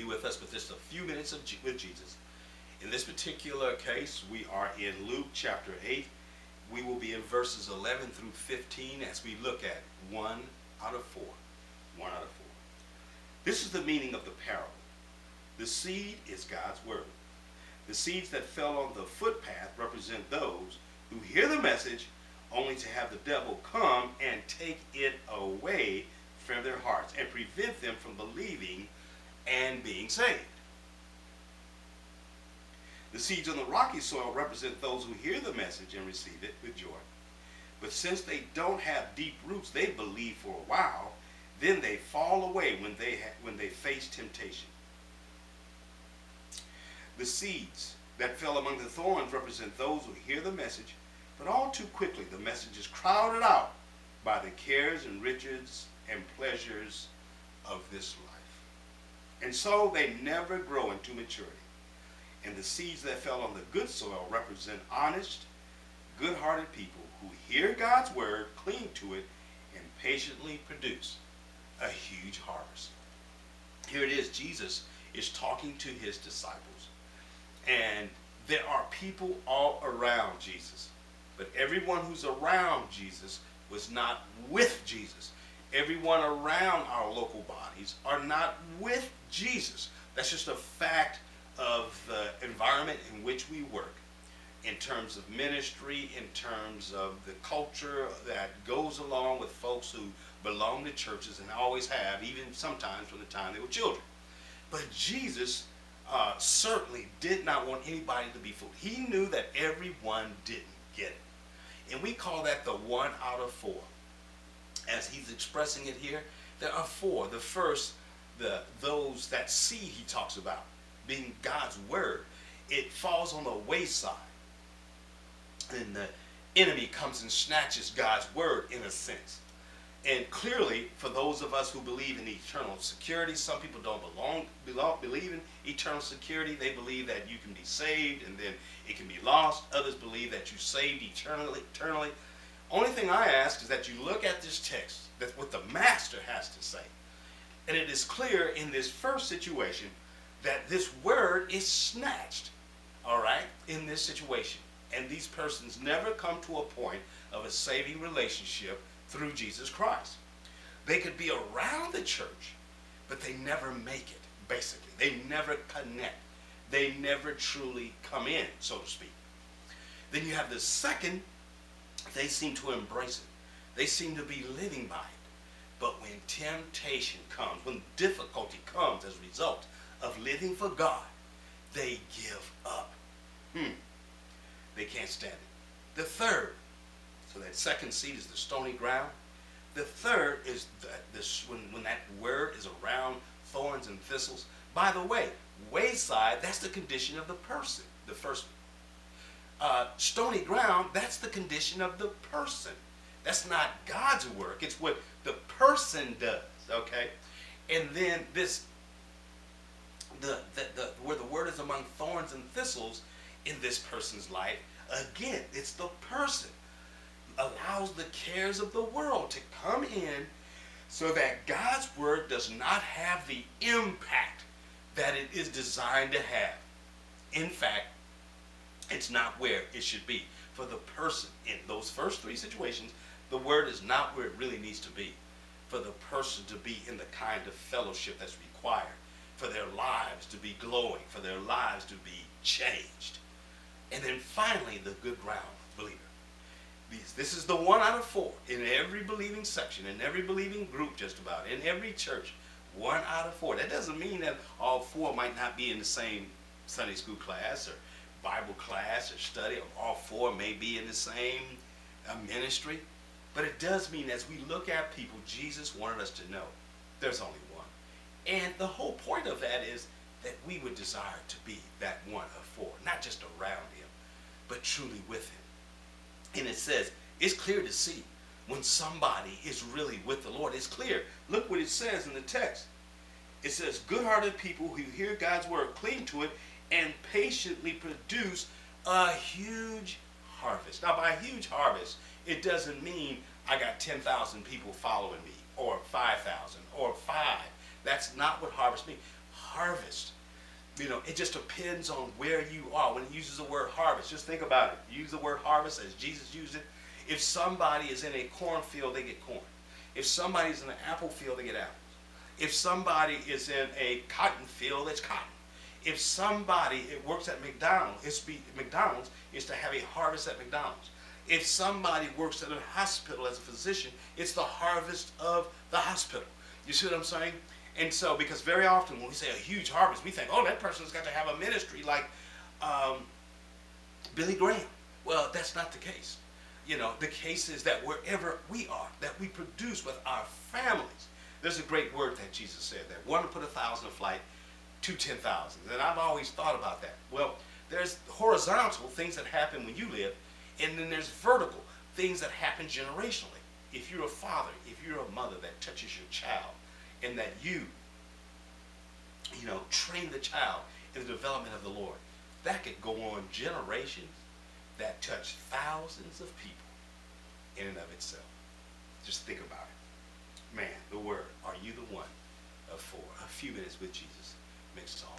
be with us with just a few minutes with Jesus. In this particular case, we are in Luke chapter 8. We will be in verses 11 through 15 as we look at 1 out of 4. 1 out of 4. This is the meaning of the parable. The seed is God's word. The seeds that fell on the footpath represent those who hear the message only to have the devil come and take it away from their hearts and prevent them from believing and being saved. The seeds on the rocky soil represent those who hear the message and receive it with joy. But since they don't have deep roots, they believe for a while, then they fall away when they face temptation. The seeds that fell among the thorns represent those who hear the message, but all too quickly the message is crowded out by the cares and riches and pleasures of this life. And so they never grow into maturity. And the seeds that fell on the good soil represent honest, good-hearted people who hear God's word, cling to it, and patiently produce a huge harvest. Here it is, Jesus is talking to his disciples. And there are people all around Jesus. But everyone who's around Jesus was not with Jesus. Everyone around our local bodies are not with Jesus. That's just a fact of the environment in which we work, in terms of ministry, in terms of the culture that goes along with folks who belong to churches and always have, even sometimes from the time they were children. But Jesus certainly did not want anybody to be fooled. He knew that everyone didn't get it. And we call that the 1 out of 4. As he's expressing it here, there are 4. The first, that seed he talks about, being God's word, it falls on the wayside. And the enemy comes and snatches God's word in a sense. And clearly, for those of us who believe in eternal security, some people don't believe in eternal security. They believe that you can be saved and then it can be lost. Others believe that you're saved eternally. Only thing I ask is that you look at this text, that's what the master has to say. And it is clear in this first situation that this word is snatched, all right, in this situation. And these persons never come to a point of a saving relationship through Jesus Christ. They could be around the church, but they never make it, basically. They never connect. They never truly come in, so to speak. Then you have the second, they seem to embrace it. They seem to be living by it. But when temptation comes, when difficulty comes as a result of living for God, they give up. They can't stand it. The third, so that second seed is the stony ground. The third is when that word is around thorns and thistles. By the way, wayside, that's the condition of the person. The first stony ground, that's the condition of the person. That's not God's work. It's what the person does, okay? And then this, where the word is among thorns and thistles in this person's life, again, it's the person allows the cares of the world to come in so that God's word does not have the impact that it is designed to have. In fact, it's not where it should be. For the person in those first 3 situations, the word is not where it really needs to be. For the person to be in the kind of fellowship that's required, for their lives to be glowing, for their lives to be changed. And then finally, the good ground believer. This is the 1 out of 4 in every believing section, in every believing group just about, in every church. 1 out of 4. That doesn't mean that all 4 might not be in the same Sunday school class or Bible class or study, or all 4 may be in the same ministry. But it does mean as we look at people, Jesus wanted us to know there's only one. And the whole point of that is that we would desire to be that 1 of 4, not just around him, but truly with him. And it says, it's clear to see when somebody is really with the Lord. It's clear. Look what it says in the text. It says, good-hearted people who hear God's word, cling to it, and patiently produce a huge harvest. Now, by a huge harvest, it doesn't mean I got 10,000 people following me, or 5,000, or 5. That's not what harvest means. harvest. You know, it just depends on where you are. When it uses the word harvest, just think about it. Use the word harvest as Jesus used it. If somebody is in a cornfield, they get corn. If somebody's in an apple field, they get apples. If somebody is in a cotton field, it's cotton. If somebody works at McDonald's, McDonald's is to have a harvest at McDonald's. If somebody works at a hospital as a physician, it's the harvest of the hospital. You see what I'm saying? And so, because very often when we say a huge harvest, we think, oh, that person's got to have a ministry like Billy Graham. Well, that's not the case. You know, the case is that wherever we are, that we produce with our families. There's a great word that Jesus said, that one to put 1,000 to flight, 2 10,000. And I've always thought about that. Well, there's horizontal things that happen when you live, and then there's vertical things that happen generationally. If you're a father, if you're a mother that touches your child, and that you know, train the child in the development of the Lord, that could go on generations that touch thousands of people in and of itself. Just think about it. Man, the word, are you the one for a few minutes with Jesus makes us all